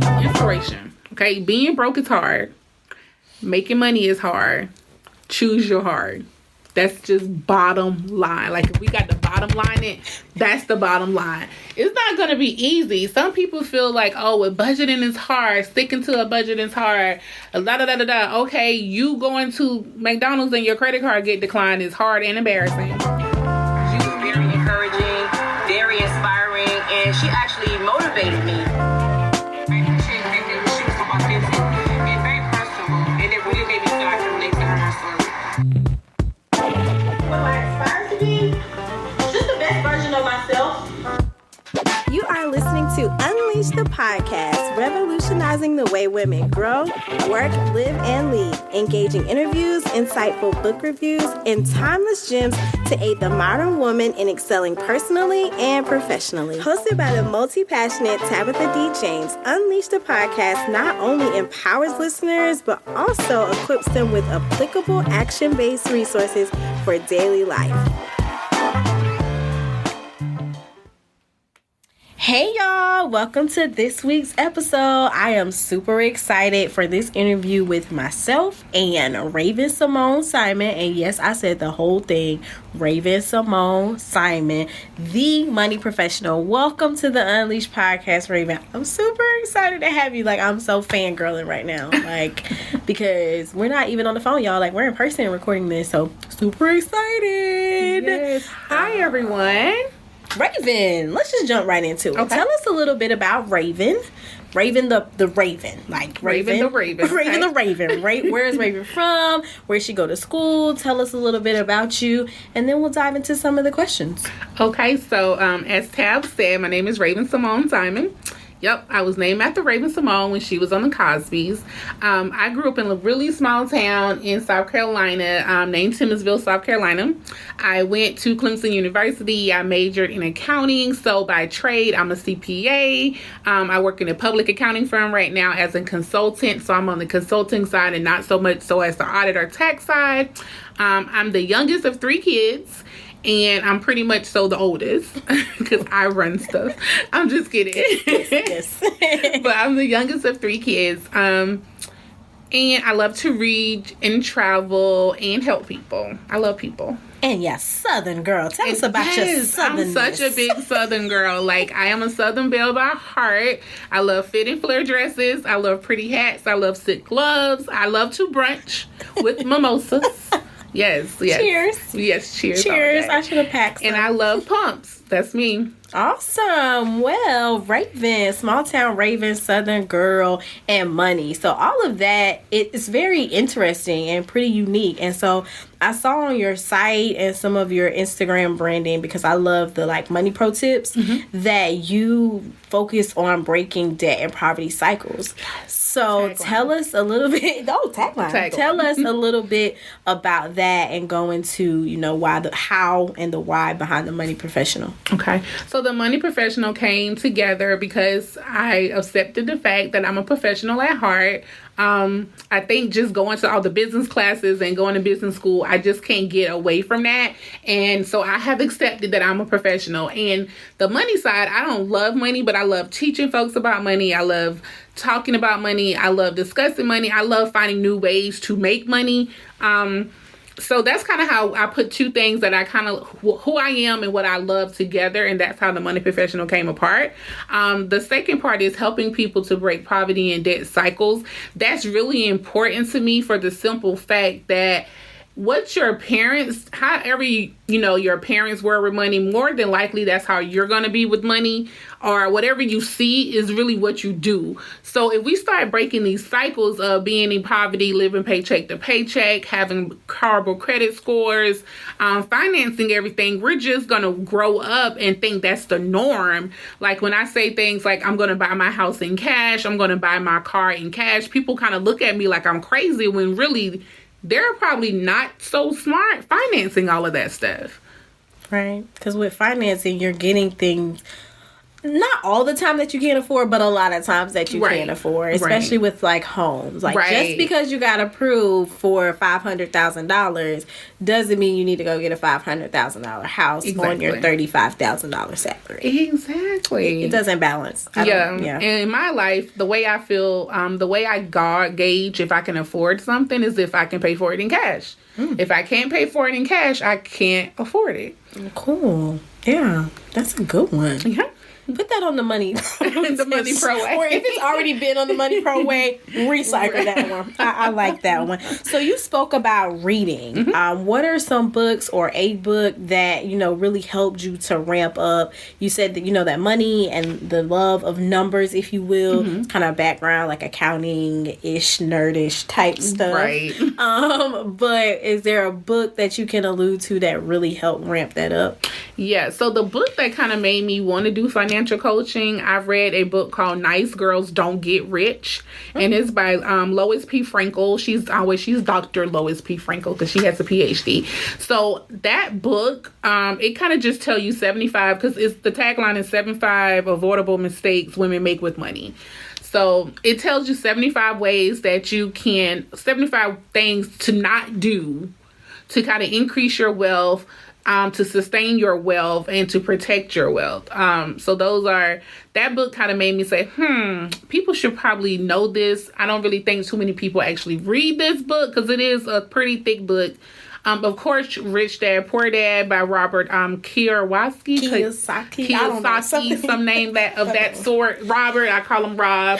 Inspiration. Okay, being broke is hard. Making money is hard. Choose your hard. That's just bottom line. Like, if we got the bottom line in, that's the bottom line. It's not going to be easy. Some people feel like, oh, well, budgeting is hard. Sticking to a budget is hard. Okay, you going to McDonald's and your credit card get declined is hard and embarrassing. She was very encouraging, very inspiring, and she actually motivated me. She was so authentic and very personable, and it really made me feel like I could relate to her story. What I aspire to be, just the best version of myself. You are listening to Unleash the Podcast, revolutionizing the way women grow, work, live, and lead. Engaging interviews, insightful book reviews, and timeless gems to aid the modern woman in excelling personally and professionally. Hosted by the multi-passionate Tabitha D. James, Unleash the Podcast not only empowers listeners, but also equips them with applicable action-based resources for daily life. Hey y'all, welcome to this week's episode. I am super excited for this interview with myself and Raven Simone Simon. And yes, I said the whole thing, Raven Simone Simon, the money professional. Welcome to the Unleashed Podcast, Raven. I'm super excited to have you. Like, I'm so fangirling right now. Like, because we're not even on the phone, y'all. Like, we're in person recording this. So, super excited. Yes. Hi, everyone. Raven, let's just jump right into it. Okay. Tell us a little bit about Raven. Raven the Raven. Like Raven the Raven. Raven the Raven. Right? Where is Raven from? Where she go to school? Tell us a little bit about you, and then we'll dive into some of the questions. Okay, so as Tab said, my name is Raven Simone Simon. Yep, I was named after Raven Simone when she was on the Cosbys. I grew up in a really small town in South Carolina named Timminsville, South Carolina. I went to Clemson University. I majored in accounting. So by trade, I'm a CPA. I work in a public accounting firm right now as a consultant. So I'm on the consulting side and not so much so as the audit or tax side. I'm the youngest of 3 kids. And I'm pretty much so the oldest because I run stuff. I'm just kidding. Yes. But I'm the youngest of 3 kids. And I love to read and travel and help people. I love people. And yes, Southern girl. Tell us about your Southernness. I'm such a big Southern girl. Like, I am a Southern belle by heart. I love fit and flare dresses. I love pretty hats. I love silk gloves. I love to brunch with mimosas. Yes. Cheers. Yes, cheers. I should have packed some. And I love pumps. That's me. Awesome. Well, Raven, small town Raven, Southern girl, and money. So all of that, it's very interesting and pretty unique. And so I saw on your site and some of your Instagram branding, because I love the money pro tips, that you focus on breaking debt and poverty cycles. So tell us a little bit. Tagline. Tell us a little bit about that and go into, why the how and the why behind the money professional. Okay. So the money professional came together because I accepted the fact that I'm a professional at heart. I think just going to all the business classes and going to business school, I just can't get away from that. And so I have accepted that I'm a professional. And the money side, I don't love money, but I love teaching folks about money. I love talking about money. I love discussing money. I love finding new ways to make money. So that's kind of how I put 2 things that I kind of, who I am and what I love together. And that's how the money professional came apart. The second part is helping people to break poverty and debt cycles. That's really important to me for the simple fact that what your parents, however your parents were with money, more than likely that's how you're going to be with money, or whatever you see is really what you do. So if we start breaking these cycles of being in poverty, living paycheck to paycheck, having horrible credit scores, financing everything, we're just going to grow up and think that's the norm. Like when I say things like, I'm going to buy my house in cash, I'm going to buy my car in cash, people kind of look at me like I'm crazy when really they're probably not so smart financing all of that stuff. Right. Because with financing, you're getting things not all the time that you can't afford, but a lot of times that you Right. can't afford, especially Right. with like homes. Like Right. just because you got approved for $500,000 doesn't mean you need to go get a $500,000 house on your Exactly. $35,000 salary. Exactly. It doesn't balance. Yeah. Yeah. And in my life, the way I feel, the way I gauge if I can afford something is if I can pay for it in cash. If I can't pay for it in cash, I can't afford it. Cool. Yeah. That's a good one. Yeah. Put that on the money. The Money Pro way. Or if it's already been on the Money Pro way, recycle that one. I like that one. So you spoke about reading. What are some books or a book that, really helped you to ramp up? You said that, that money and the love of numbers, if you will, kind of background, like accounting-ish, nerdish type stuff. Right. But is there a book that you can allude to that really helped ramp that up? Yeah, so the book that kind of made me want to do financial coaching, I've read a book called Nice Girls Don't Get Rich, and it's by Lois P. Frankel. She's Dr. Lois P. Frankel because she has a PhD. So that book, it kind of just tell you 75, because it's the tagline is 75 avoidable mistakes women make with money. So it tells you 75 ways that 75 things to not do to kind of increase your wealth, to sustain your wealth, and to protect your wealth. So that book kind of made me say, people should probably know this. I don't really think too many people actually read this book because it is a pretty thick book. Of course, Rich Dad, Poor Dad by Robert Kiyosaki. Kiyosaki. I don't know, Kiyosaki, some name that sort. Robert, I call him Rob.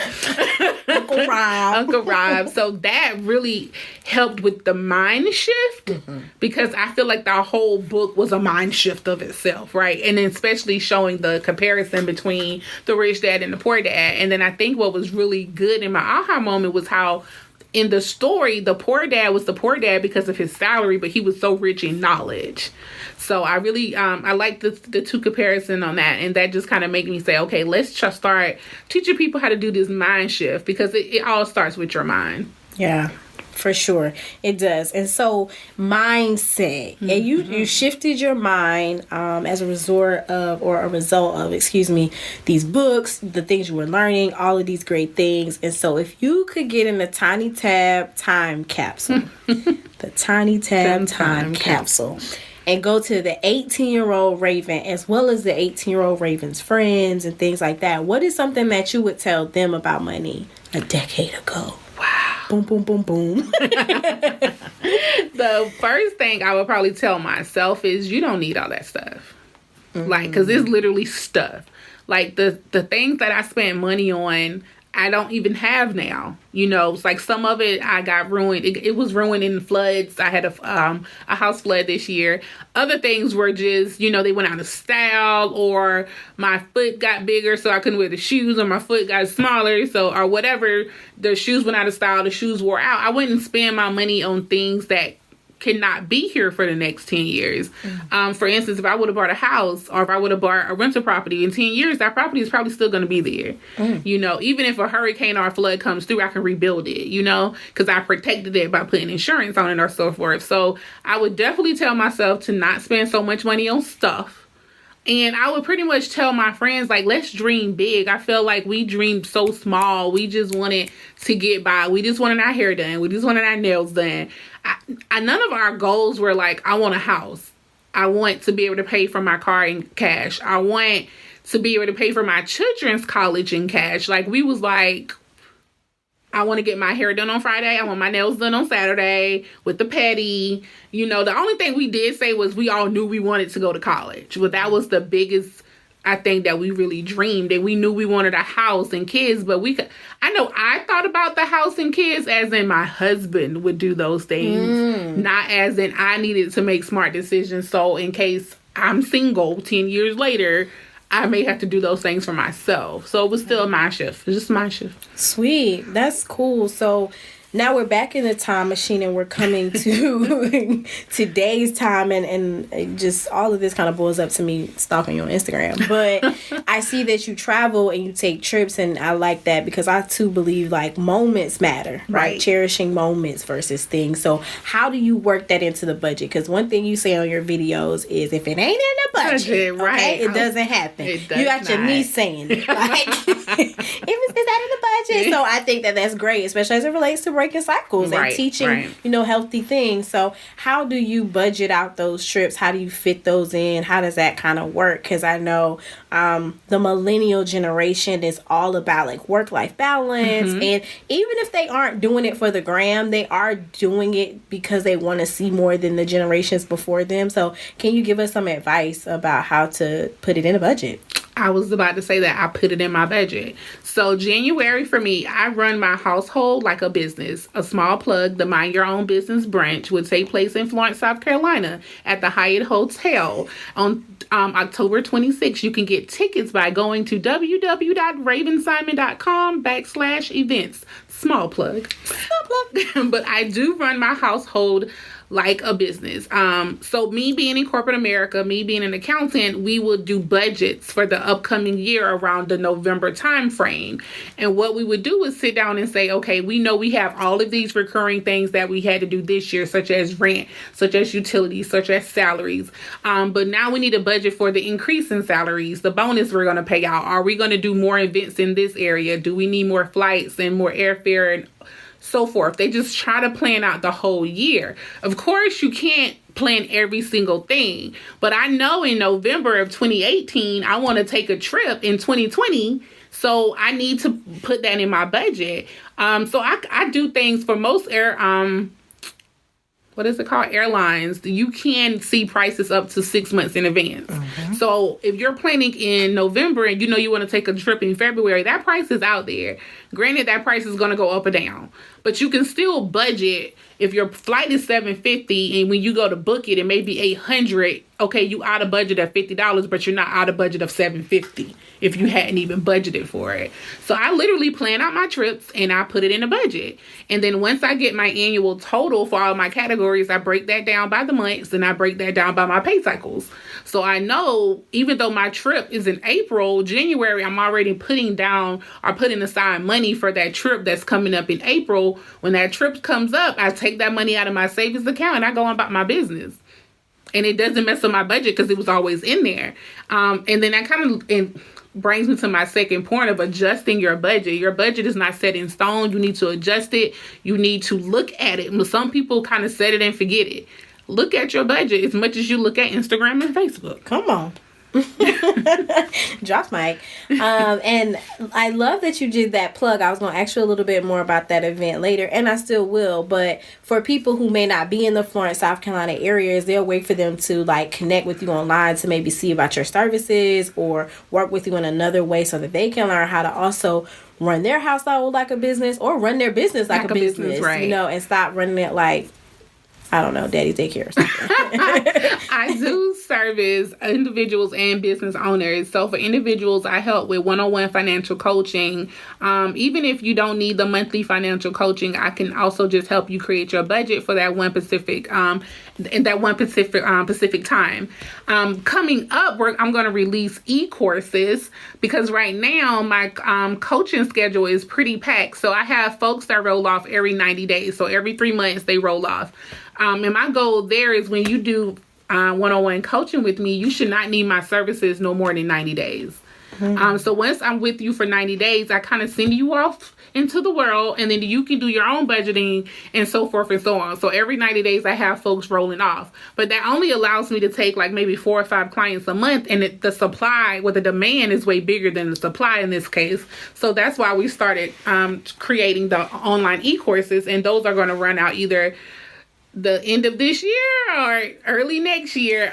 Uncle Rob. Uncle Rob. So that really helped with the mind shift, because I feel like the whole book was a mind shift of itself, right? And then especially showing the comparison between the Rich Dad and the Poor Dad. And then I think what was really good in my aha moment was how in the story, the poor dad was the poor dad because of his salary, but he was so rich in knowledge. So I really, I like the two comparison on that. And that just kind of made me say, okay, let's just start teaching people how to do this mind shift, because it all starts with your mind. Yeah, for sure. It does. And so mindset, and you shifted your mind as a result of, these books, the things you were learning, all of these great things. And so if you could get in the Tiny Tab time capsule, the Tiny Tab time capsule, and go to the 18-year-old Raven as well as the 18-year-old Raven's friends and things like that, what is something that you would tell them about money a decade ago? Wow. Boom, boom, boom, boom. The first thing I would probably tell myself is you don't need all that stuff. Like, because it's literally stuff. Like, the things that I spent money on, I don't even have now. It's like some of it I got ruined. It was ruined in floods. I had a house flood this year. Other things were just, they went out of style, or my foot got bigger so I couldn't wear the shoes, or my foot got smaller, or whatever. The shoes went out of style. The shoes wore out. I wouldn't spend my money on things that cannot be here for the next 10 years. For instance, if I would have bought a house, or if I would have bought a rental property in 10 years, that property is probably still going to be there. Even if a hurricane or a flood comes through, I can rebuild it, because I protected it by putting insurance on it or so forth. So I would definitely tell myself to not spend so much money on stuff. And I would pretty much tell my friends, like, let's dream big. I feel like we dreamed so small. We just wanted to get by. We just wanted our hair done. We just wanted our nails done. None of our goals were like, I want a house. I want to be able to pay for my car in cash. I want to be able to pay for my children's college in cash. Like, we was like, I want to get my hair done on Friday. I want my nails done on Saturday with the pedi. The only thing we did say was we all knew we wanted to go to college. But that was the biggest, I think, that we really dreamed. And we knew we wanted a house and kids. But I thought about the house and kids as in my husband would do those things. Not as in I needed to make smart decisions. So in case I'm single 10 years later, I may have to do those things for myself. So it was still a mind shift. It was just a mind shift. Sweet. That's cool. So Now we're back in the time machine and we're coming to today's time, and just all of this kind of boils up to me stalking you on Instagram. But I see that you travel and you take trips, and I like that because I too believe like moments matter, right? Cherishing moments versus things. So how do you work that into the budget? Because one thing you say on your videos is if it ain't in the budget, okay, it doesn't happen. You got your niece saying it. Like, if it's that in the budget. So I think that that's great, especially as it relates to breaking cycles and teaching, healthy things. So how do you budget out those trips? How do you fit those in? How does that kind of work? Because I know the millennial generation is all about like work-life balance. And even if they aren't doing it for the gram, they are doing it because they want to see more than the generations before them. So can you give us some advice about how to put it in a budget? I was about to say that I put it in my budget. So January for me, I run my household like a business. A small plug, the Mind Your Own Business brunch would take place in Florence, South Carolina at the Hyatt Hotel on October 26th. You can get tickets by going to www.ravensimon.com/events. Small plug. But I do run my household like a business. So me being in corporate America, me being an accountant, we will do budgets for the upcoming year around the November time frame. And what we would do is sit down and say, okay, we know we have all of these recurring things that we had to do this year, such as rent, such as utilities, such as salaries. But now we need a budget for the increase in salaries, the bonus we're going to pay out. Are we going to do more events in this area? Do we need more flights and more airfare and so forth? They just try to plan out the whole year. Of course, you can't plan every single thing, but I know in November of 2018, I want to take a trip in 2020. So I need to put that in my budget. So I do things for most airlines. You can see prices up to 6 months in advance. So if you're planning in November and you want to take a trip in February, that price is out there. Granted, that price is going to go up or down, but you can still budget. If your flight is $750 and when you go to book it, it may be $800. Okay, you out of budget of $50, but you're not out of budget of $750 if you hadn't even budgeted for it. So I literally plan out my trips and I put it in a budget. And then once I get my annual total for all my categories, I break that down by the months and I break that down by my pay cycles. So I know even though my trip is in April, January, I'm already putting aside money for that trip that's coming up in April. When that trip comes up, I take that money out of my savings account and I go on about my business. And it doesn't mess up my budget because it was always in there. And then that kind of brings me to my second point of adjusting your budget. Your budget is not set in stone. You need to adjust it. You need to look at it. Some people kind of set it and forget it. Look at your budget as much as you look at Instagram and Facebook. Come on. Drop mic. And I love that you did that plug. I was going to ask you a little bit more about that event later, and I still will. But for people who may not be in the Florence, South Carolina area, is there a way for them to like connect with you online to maybe see about your services or work with you in another way so that they can learn how to also run their household like a business or run their business like a business, right? And stop running it like, I don't know, daddy's daycare or something. I do service individuals and business owners. So for individuals, I help with one-on-one financial coaching. Even if you don't need the monthly financial coaching, I can also just help you create your budget for that one specific specific time. Coming up, I'm going to release e-courses because right now my coaching schedule is pretty packed. So I have folks that roll off every 90 days. So every 3 months they roll off. And my goal there is when you do one-on-one coaching with me, you should not need my services no more than 90 days. So once I'm with you for 90 days, I kind of send you off into the world, and then you can do your own budgeting and so forth and so on. So every 90 days, I have folks rolling off. But that only allows me to take like maybe 4 or 5 clients a month, and the supply, the demand is way bigger than the supply in this case. So that's why we started creating the online e-courses, and those are going to run out either the end of this year or early next year.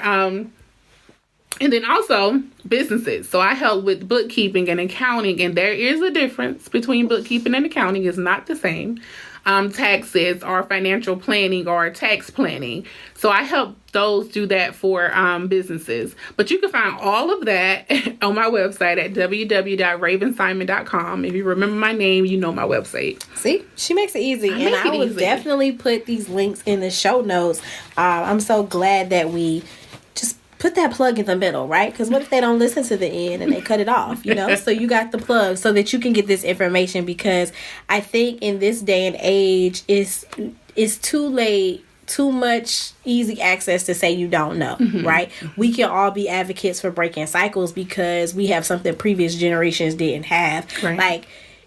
And then also businesses. So I help with bookkeeping and accounting, and there is a difference between bookkeeping and accounting. It's not the same. Taxes or financial planning or tax planning. So I help those do that for businesses. But you can find all of that on my website at www.ravensimon.com. If you remember my name, you know my website. See, she makes it easy. I will definitely put these links in the show notes. I'm so glad that we just put that plug in the middle, right? Because what if they don't listen to the end and they cut it off, you know? So you got the plug so that you can get this information, because I think in this day and age, it's too late, too much easy access to say you don't know, right? We can all be advocates for breaking cycles because we have something previous generations didn't have. Right. Like,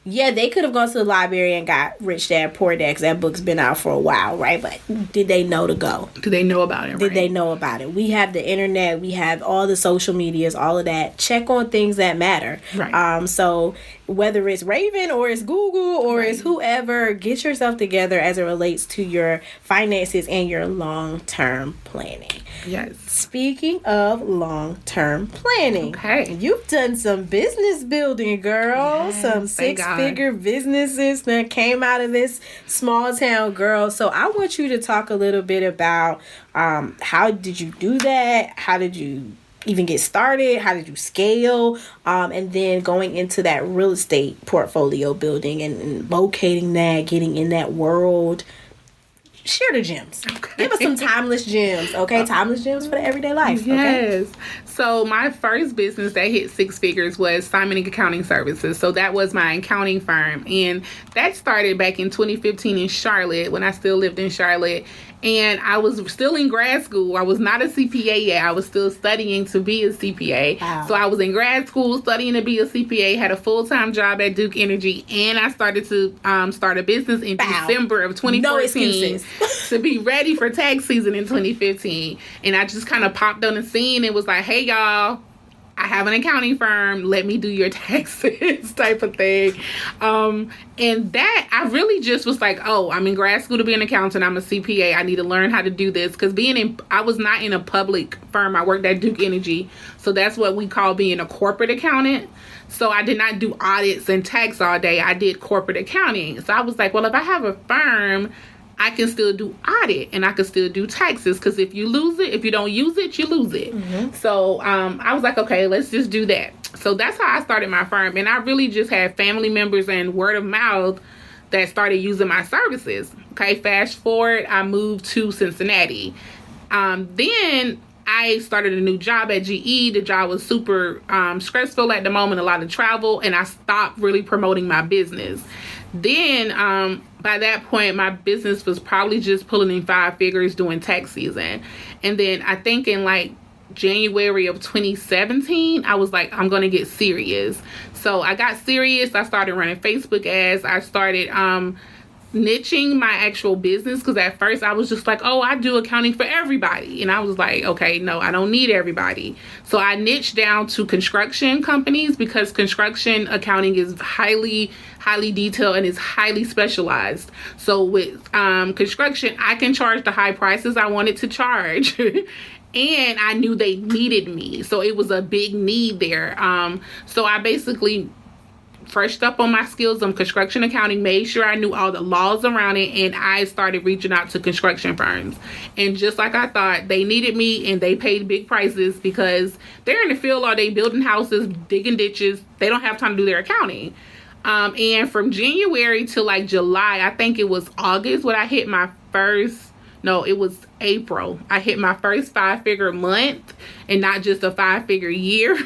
yeah, they could have gone to the library and got Rich Dad, Poor Dad, because that book's been out for a while, right? But did they know to go? Do they know about it? Did they know about it? We have the internet. We have all the social medias, all of that. Check on things that matter. Right. So whether it's Raven or it's Google or it's whoever, get yourself together as it relates to your finances and your long-term planning. Yes. Speaking of long-term planning, okay, you've done some business building, girl. Yes, some six-figure businesses that came out of this small town, girl. So I want you to talk a little bit about how did you do that? How did you even get started? How did you scale? And then going into that real estate portfolio building and locating that, getting in that world. Share the gems. Okay. Give us some timeless gems, okay? Timeless gems for the everyday life, okay? Yes. So my first business that hit six figures was Simon Accounting Services. So that was my accounting firm. And that started back in 2015 in Charlotte, when I still lived in Charlotte. And I was still in grad school. I was not a CPA yet. I was still studying to be a CPA. Wow. So I was in grad school studying to be a CPA, had a full-time job at Duke Energy, and I started to start a business in December of 2014 no excuses. to be ready for tax season in 2015. And I just kind of popped on the scene and was like, hey, y'all, I have an accounting firm. Let me do your taxes type of thing. And that, I really just was like, oh, I'm in grad school to be an accountant. I'm a CPA. I need to learn how to do this. Because I was not in a public firm. I worked at Duke Energy. So that's what we call being a corporate accountant. So I did not do audits and tax all day. I did corporate accounting. So I was like, well, if I have a firm, I can still do audit and I can still do taxes, because if you lose it, if you don't use it, you lose it. So I was like, okay, let's just do that. So that's how I started my firm. And I really just had family members and word of mouth that started using my services. Okay, fast forward, I moved to Cincinnati. Then I started a new job at GE. The job was super stressful at the moment, a lot of travel, and I stopped really promoting my business. Then by that point, my business was probably just pulling in 5 figures during tax season. And then I think in like January of 2017, I was like, I'm going to get serious. So I got serious. I started running Facebook ads. I started niching my actual business, because at first I was just like, oh, I do accounting for everybody. And I was like, okay, no, I don't need everybody. So I niched down to construction companies, because construction accounting is highly detailed and is highly specialized. So with construction, I can charge the high prices I wanted to charge. And I knew they needed me. So it was a big need there. So I basically freshed up on my skills on construction accounting, made sure I knew all the laws around it, and I started reaching out to construction firms. And just like I thought, they needed me, and they paid big prices, because they're in the field all day building houses, digging ditches. They don't have time to do their accounting. And from January to like July, I think it was August when I hit my it was April. I hit my first 5-figure month, and not just a 5-figure year.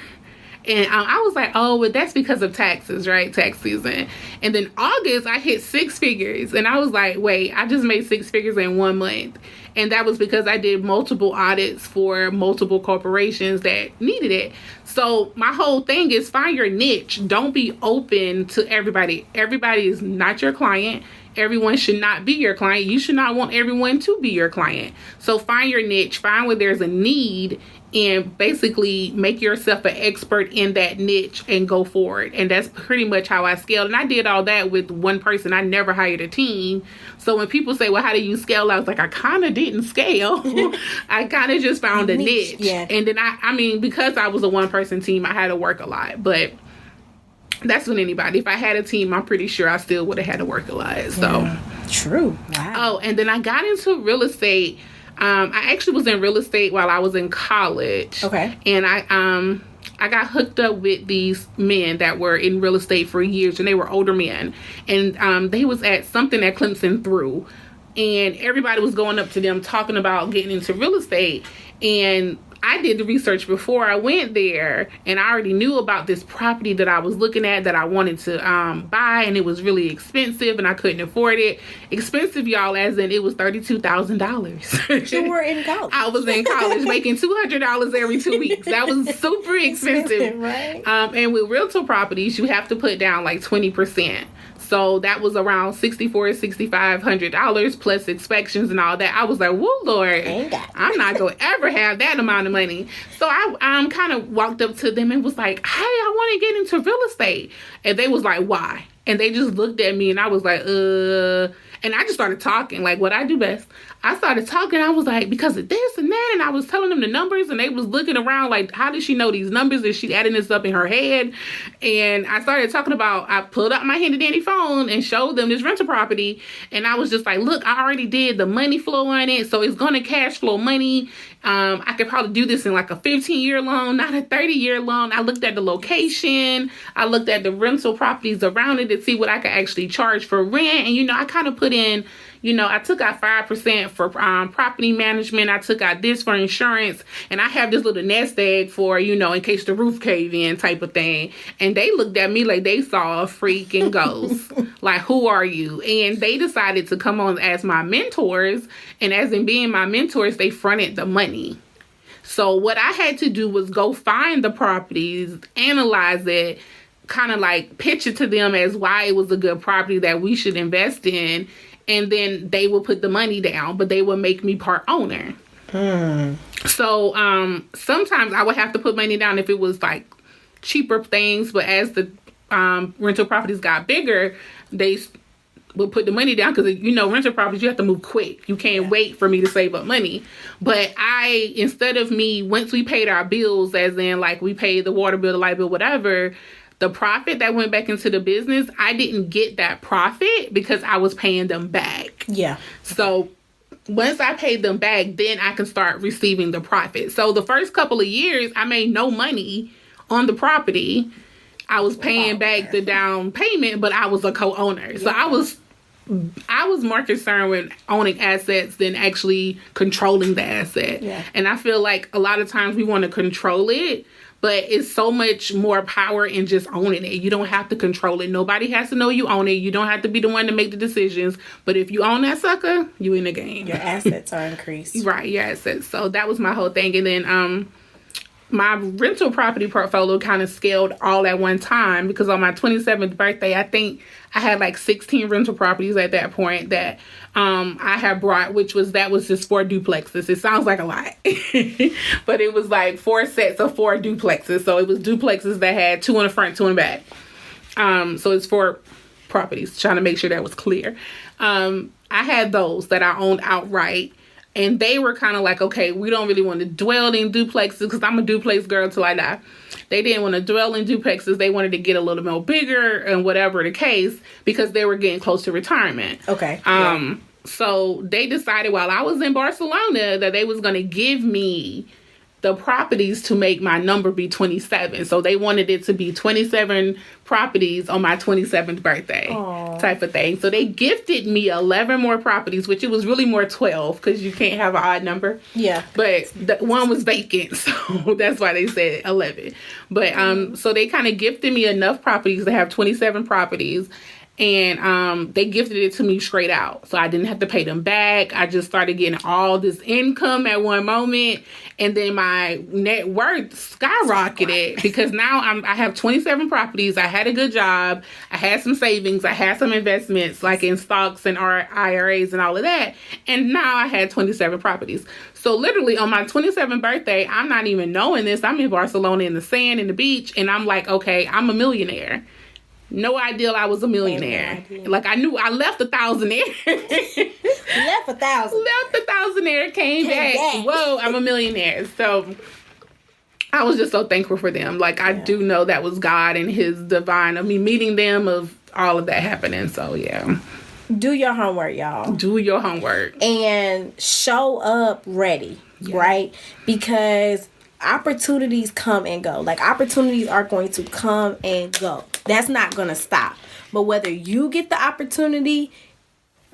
And I was like, oh, well, that's because of taxes, right? Tax season. And then August, I hit 6 figures. And I was like, wait, I just made 6 figures in 1 month. And that was because I did multiple audits for multiple corporations that needed it. So my whole thing is find your niche. Don't be open to everybody. Everybody is not your client. everyone should not be your client. You should not want everyone to be your client. So find your niche, find where there's a need, and basically make yourself an expert in that niche and go for it. And that's pretty much how I scaled. And I did all that with one person. I never hired a team. So when people say, well, how do you scale? I was like, I kind of didn't scale. I kind of just found a niche. Yeah. And then I mean, because I was a one-person team, I had to work a lot. But that's with anybody. If I had a team, I'm pretty sure I still would have had to work a lot. So True. Wow. Oh, and then I got into real estate. I actually was in real estate while I was in college. Okay. And I got hooked up with these men that were in real estate for years, and they were older men. And they was at something that Clemson threw, and everybody was going up to them talking about getting into real estate. And I did the research before I went there, and I already knew about this property that I was looking at that I wanted to buy, and it was really expensive, and I couldn't afford it. Expensive, y'all, as in it was $32,000. You were in college. I was in college making $200 every 2 weeks. That was super expensive. Right. And with rental properties, you have to put down like 20%. So that was around $6,400-$6,500 plus inspections and all that. I was like, whoa, Lord, I'm not going to ever have that amount of money. So I kind of walked up to them and was like, hey, I want to get into real estate. And they was like, why? And they just looked at me, and I was like, and I just started talking like what I do best. I started talking. I was like, because of this and that. And I was telling them the numbers, and they was looking around like, how did she know these numbers? Is she adding this up in her head? And I started talking about, I pulled out my handy dandy phone and showed them this rental property. And I was just like, look, I already did the money flow on it. So it's going to cash flow money. I could probably do this in like a 15-year loan, not a 30-year loan. I looked at the location. I looked at the rental properties around it to see what I could actually charge for rent. And, I kind of put in, I took out 5% for property management. I took out this for insurance. And I have this little nest egg for, in case the roof cave in type of thing. And they looked at me like they saw a freaking ghost. Like, who are you? And they decided to come on as my mentors. And as in being my mentors, they fronted the money. So what I had to do was go find the properties, analyze it, kind of like pitch it to them as why it was a good property that we should invest in. And then they will put the money down, but they will make me part owner. So sometimes I would have to put money down if it was like cheaper things. But as the rental properties got bigger, they will put the money down because, rental properties, you have to move quick. You can't wait for me to save up money. But instead of me, once we paid our bills, as in like we paid the water bill, the light bill, whatever, the profit that went back into the business, I didn't get that profit because I was paying them back. Yeah. So once I paid them back, then I can start receiving the profit. So the first couple of years, I made no money on the property. I was paying back the down payment, but I was a co-owner. So I was more concerned with owning assets than actually controlling the asset. Yeah. And I feel like a lot of times we want to control it, but it's so much more power in just owning it. You don't have to control it. Nobody has to know you own it. You don't have to be the one to make the decisions. But if you own that sucker, you in the game. Your assets are increased. Right, your assets. So that was my whole thing. And then my rental property portfolio kind of scaled all at one time because on my 27th birthday, I think I had like 16 rental properties at that point that I had brought, that was just 4 duplexes. It sounds like a lot, but it was like 4 sets of 4 duplexes. So it was duplexes that had 2 in the front, 2 in the back. So it's 4 properties, trying to make sure that was clear. I had those that I owned outright. And they were kind of like, okay, we don't really want to dwell in duplexes because I'm a duplex girl till I die. They didn't want to dwell in duplexes. They wanted to get a little more bigger and whatever the case because they were getting close to retirement. Okay. So they decided while I was in Barcelona that they was going to give me the properties to make my number be 27. So they wanted it to be 27 properties on my 27th birthday. Aww. Type of thing. So they gifted me 11 more properties, which it was really more 12 because you can't have an odd number. Yeah. But the one was vacant. So that's why they said 11. But so they kind of gifted me enough properties to have 27 properties. And they gifted it to me straight out. So I didn't have to pay them back. I just started getting all this income at one moment. And then my net worth skyrocketed because now I have 27 properties. I had a good job. I had some savings. I had some investments like in stocks and IRAs and all of that. And now I had 27 properties. So literally on my 27th birthday, I'm not even knowing this. I'm in Barcelona in the sand, in the beach. And I'm like, okay, I'm a millionaire. No idea I was a millionaire. Like I knew I left a thousandaire. Left a thousandaire, came back. Whoa, I'm a millionaire. So I was just so thankful for them. Like I do know that was God and his divine of me meeting them, of all of that happening. So yeah. Do your homework, y'all. Do your homework. And show up ready, right? Because opportunities come and go. Like opportunities are going to come and go. That's not going to stop. But whether you get the opportunity,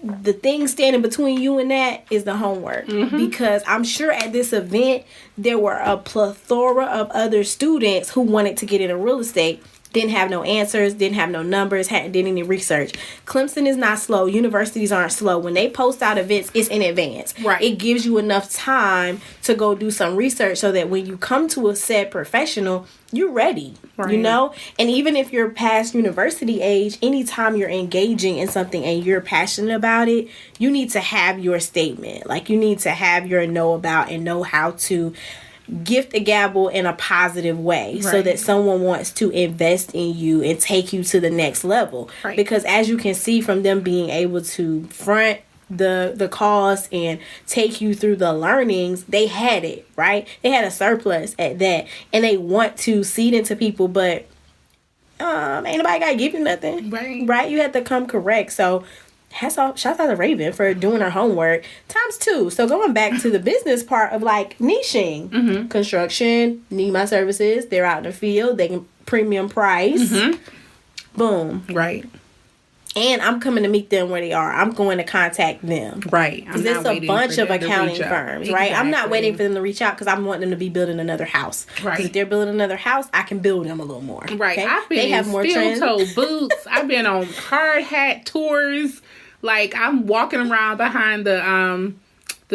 the thing standing between you and that is the homework. Because I'm sure at this event, there were a plethora of other students who wanted to get into real estate. Didn't have no answers, didn't have no numbers, hadn't did any research. Clemson is not slow. Universities aren't slow. When they post out events, it's in advance. Right. It gives you enough time to go do some research so that when you come to a said professional, you're ready. Right. You know? And even if you're past university age, anytime you're engaging in something and you're passionate about it, you need to have your statement. Like you need to have your know about and know how to gift a gabble in a positive way so that someone wants to invest in you and take you to the next level. Right. Because as you can see from them being able to front the cost and take you through the learnings, they had it, right? They had a surplus at that. And they want to seed into people, but ain't nobody got to give you nothing. Right? You have to come correct. So shout out to Raven for doing her homework ×2. So going back to the business part of like niching, construction, need my services. They're out in the field. They can premium price. Boom. Right. And I'm coming to meet them where they are. I'm going to contact them. Right. Because there's a bunch of accounting firms, right? I'm not waiting for them to reach out because I want them to be building another house. Right. Because if they're building another house, I can build them a little more. Right. Okay? I've been in steel-toe boots. I've been on hard hat tours. Like, I'm walking around behind the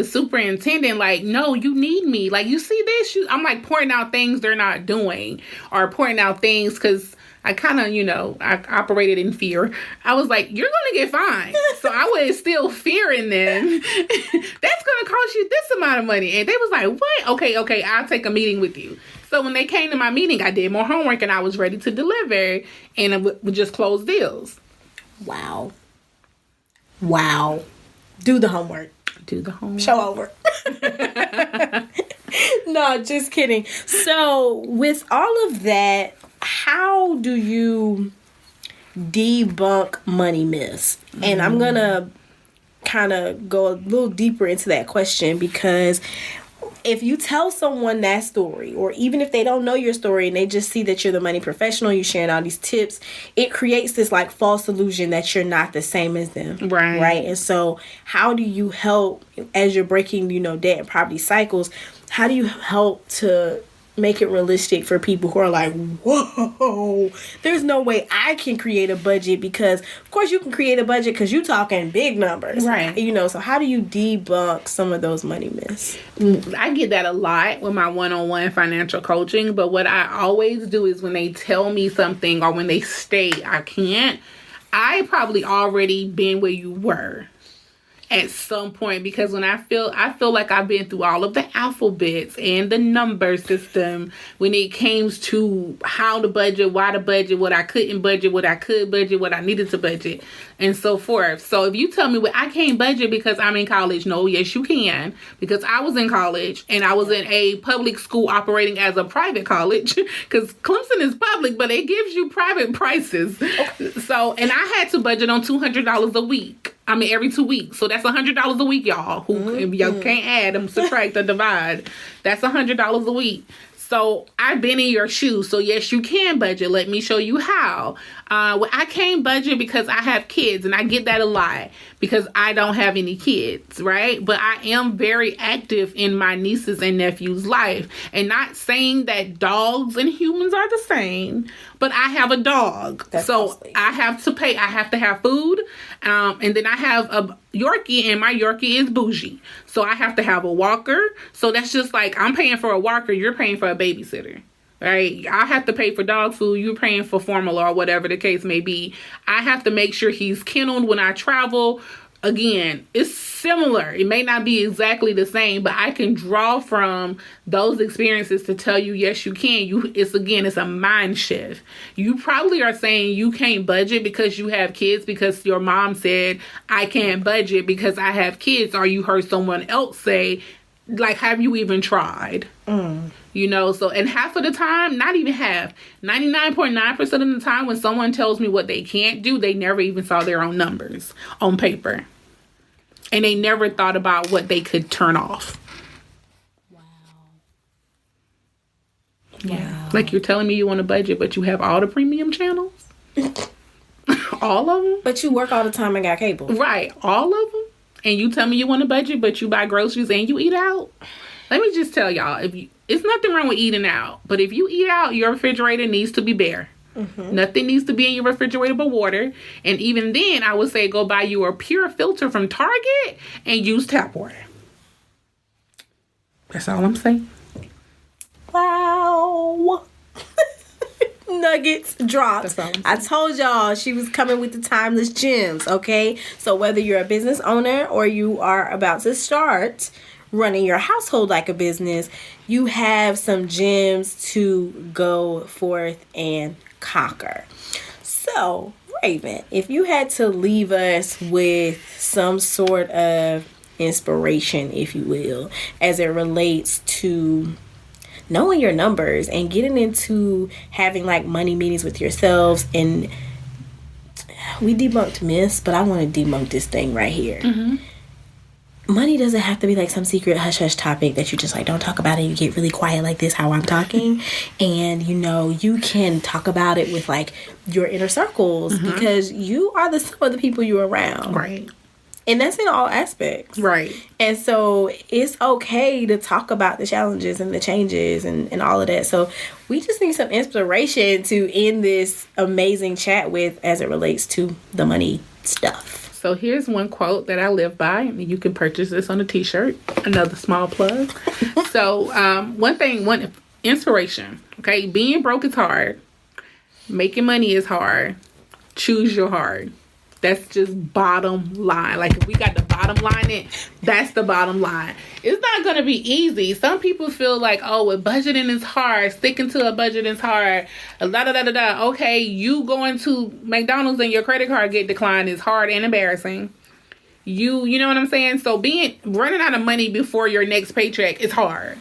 superintendent, like, no, you need me. Like, you see this? I'm, like, pointing out things they're not doing. Or pointing out things, because I kind of, I operated in fear. I was like, you're going to get fined. So I was instill fear in them. That's going to cost you this amount of money. And they was like, what? Okay, I'll take a meeting with you. So when they came to my meeting, I did more homework, and I was ready to deliver. And I would just close deals. Wow. Do the homework. Show over. No, just kidding. So with all of that, how do you debunk money myths? And I'm going to kind of go a little deeper into that question, because if you tell someone that story, or even if they don't know your story and they just see that you're the money professional, you're sharing all these tips, it creates this like false illusion that you're not the same as them. Right. And so how do you help, as you're breaking, debt and property cycles, how do you help to make it realistic for people who are like, whoa, there's no way I can create a budget? Because of course you can create a budget because you're talking big numbers, right? So how do you debunk some of those money myths? I get that a lot with my one-on-one financial coaching, but what I always do is when they tell me something or when they state I can't, I probably already been where you were at some point, because when I feel like I've been through all of the alphabets and the number system when it came to how to budget, why to budget, what I couldn't budget, what I could budget, what I needed to budget, and so forth. So if you tell me, well, I can't budget because I'm in college, no, yes, you can, because I was in college and I was in a public school operating as a private college, because Clemson is public, but it gives you private prices. So, and I had to budget on $200 a week. Every 2 weeks. So that's $100 a week, y'all. If y'all can't add them, subtract or divide. That's $100 a week. So I've been in your shoes. So yes, you can budget. Let me show you how. I can't budget because I have kids, and I get that a lot because I don't have any kids, right? But I am very active in my nieces and nephews' life. And not saying that dogs and humans are the same, but I have a dog. That's so costly. I have to pay. I have to have food. And then I have a Yorkie, and my Yorkie is bougie. So I have to have a walker. So that's just like, I'm paying for a walker, you're paying for a babysitter. Right? I have to pay for dog food, you're paying for formula or whatever the case may be. I have to make sure he's kenneled when I travel. Again, it's similar. It may not be exactly the same, but I can draw from those experiences to tell you, yes, you can. It's a mind shift. You probably are saying you can't budget because you have kids because your mom said, I can't budget because I have kids. Or you heard someone else say, like, have you even tried? You know, so, and half of the time, not even half, 99.9% of the time when someone tells me what they can't do, they never even saw their own numbers on paper. And they never thought about what they could turn off. Yeah. Like, you're telling me you want a budget, but you have all the premium channels? All of them? But you work all the time and got cable. Right. All of them? And you tell me you want a budget, but you buy groceries and you eat out? Let me just tell y'all, it's nothing wrong with eating out. But if you eat out, your refrigerator needs to be bare. Nothing needs to be in your refrigerator but water. And even then, I would say go buy you a pure filter from Target and use tap water. That's all I'm saying. Wow. Nuggets dropped. That's all I'm saying. I told y'all she was coming with the timeless gems, okay? So whether you're a business owner or you are about to start running your household like a business, you have some gems to go forth and conquer. So, Raven, if you had to leave us with some sort of inspiration, if you will, as it relates to knowing your numbers and getting into having like money meetings with yourselves, and we debunked myths, but I want to debunk this thing right here. Money doesn't have to be like some secret hush hush topic that you just like don't talk about it. You get really quiet like this, how I'm talking, and you know you can talk about it with like your inner circles because you are the sum of the people you're around, Right. and that's in all aspects, Right. And so it's okay to talk about the challenges and the changes and all of that. So we just need some inspiration to end this amazing chat with as it relates to the money stuff. So here's one quote that I live by. You can purchase this on a t-shirt. Another small plug. So one inspiration. Okay, being broke is hard. Making money is hard. Choose your hard. That's just bottom line. Like, if we got the bottom line in, that's the bottom line. It's not going to be easy. Some people feel like, oh, well, budgeting is hard. Sticking to a budget is hard. Okay, you going to McDonald's and your credit card get declined is hard and embarrassing. You know what I'm saying? So running out of money before your next paycheck is hard.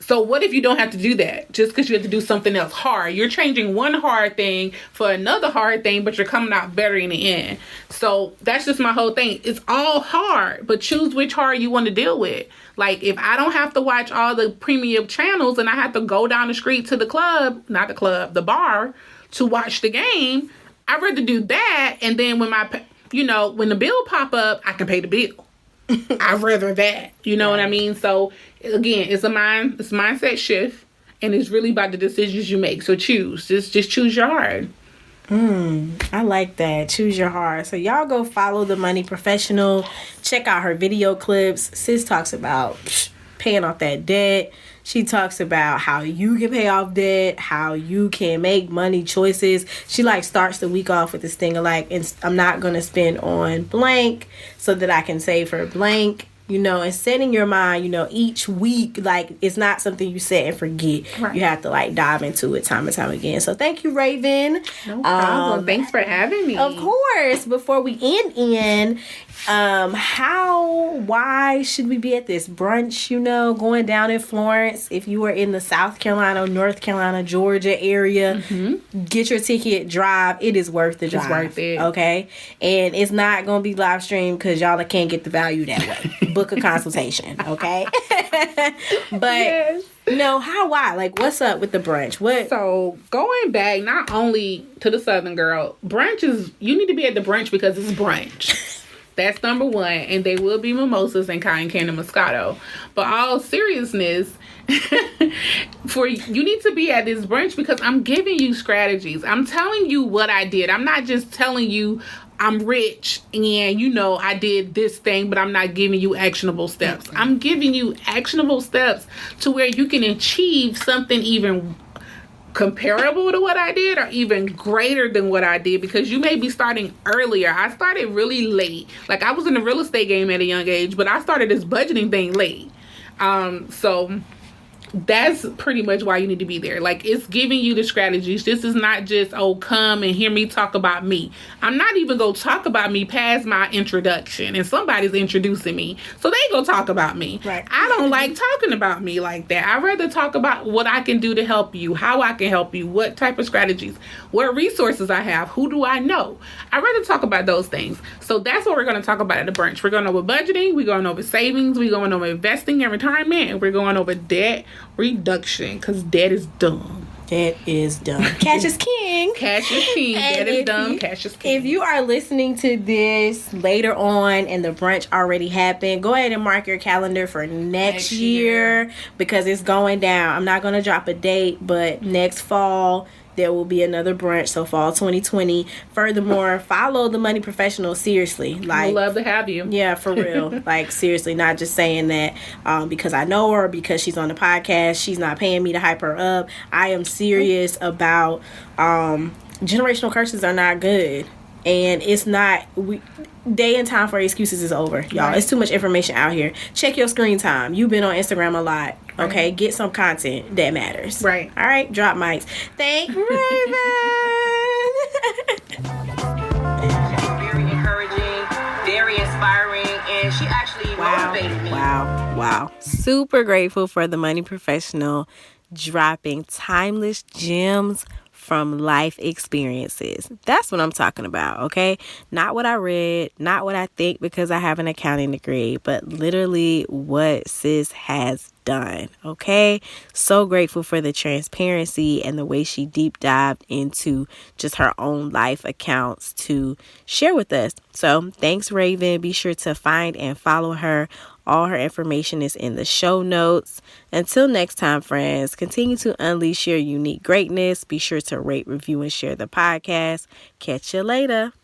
So what if you don't have to do that just because you have to do something else hard? You're changing one hard thing for another hard thing, but you're coming out better in the end. So that's just my whole thing. It's all hard, but choose which hard you want to deal with. Like, if I don't have to watch all the premium channels and I have to go down the street to the bar to watch the game, I'd rather do that. And then when when the bill pop up, I can pay the bill. I'd rather that. You know what I mean? So again, it's a mindset shift, and it's really about the decisions you make. So choose. Just choose your heart. I like that. Choose your heart. So y'all go follow the Money Professional. Check out her video clips. Sis talks about paying off that debt. She talks about how you can pay off debt, how you can make money choices. She starts the week off with this thing of I'm not going to spend on blank so that I can save for blank. And setting your mind, each week, it's not something you set and forget. Right. You have to dive into it time and time again. So thank you, Raven. No problem. Thanks for having me. Of course. Before we end, why should we be at this brunch, going down in Florence? If you are in the South Carolina, North Carolina, Georgia area, get your ticket, drive. It is worth the drive. It's worth it. Okay? And it's not going to be live streamed because y'all can't get the value that way. Book a consultation, okay? But why? What's up with the brunch? So going back not only to the Southern girl, brunch is, you need to be at the brunch because it's brunch. That's number one. And they will be mimosas and cotton candy Moscato. But all seriousness, you need to be at this brunch because I'm giving you strategies. I'm telling you what I did. I'm not just telling you I'm rich and I did this thing, but I'm not giving you actionable steps. I'm giving you actionable steps to where you can achieve something even comparable to what I did or even greater than what I did, because you may be starting earlier. I started really late. Like, I was in the real estate game at a young age, but I started this budgeting thing late. So that's pretty much why you need to be there. Like, it's giving you the strategies. This is not just, come and hear me talk about me. I'm not even going to talk about me past my introduction, and somebody's introducing me, so they go talk about me. Right. I don't like talking about me like that. I'd rather talk about what I can do to help you, how I can help you, what type of strategies, what resources I have, who do I know. I'd rather talk about those things. So that's what we're going to talk about at the brunch. We're going over budgeting, we're going over savings, we're going over investing and retirement, and we're going over debt reduction, because debt is dumb. Debt is dumb. Cash is king. Cash is king. Debt is dumb. Cash is king. If you are listening to this later on and the brunch already happened, go ahead and mark your calendar for next year because it's going down. I'm not going to drop a date, but next fall there will be another brunch. So fall 2020. Furthermore, follow the Money Professional seriously. Like, I'd love to have you. Yeah, for real. Like, seriously, not just saying that because I know her, because she's on the podcast. She's not paying me to hype her up. I am serious about generational curses are not good. And it's not, day and time for excuses is over, y'all. Right. It's too much information out here. Check your screen time. You've been on Instagram a lot. Okay, right. Get some content that matters. Right. All right, drop mics. Thank Raven. Very encouraging, very inspiring, and she actually motivated me. Wow. Super grateful for the Money Professional dropping timeless gems from life experiences. That's what I'm talking about, okay? Not what I read, not what I think because I have an accounting degree, but literally what sis has done, okay? So grateful for the transparency and the way she deep dived into just her own life accounts to share with us. So thanks, Raven. Be sure to find and follow her. All her information is in the show notes. Until next time, friends, continue to unleash your unique greatness. Be sure to rate, review, and share the podcast. Catch you later.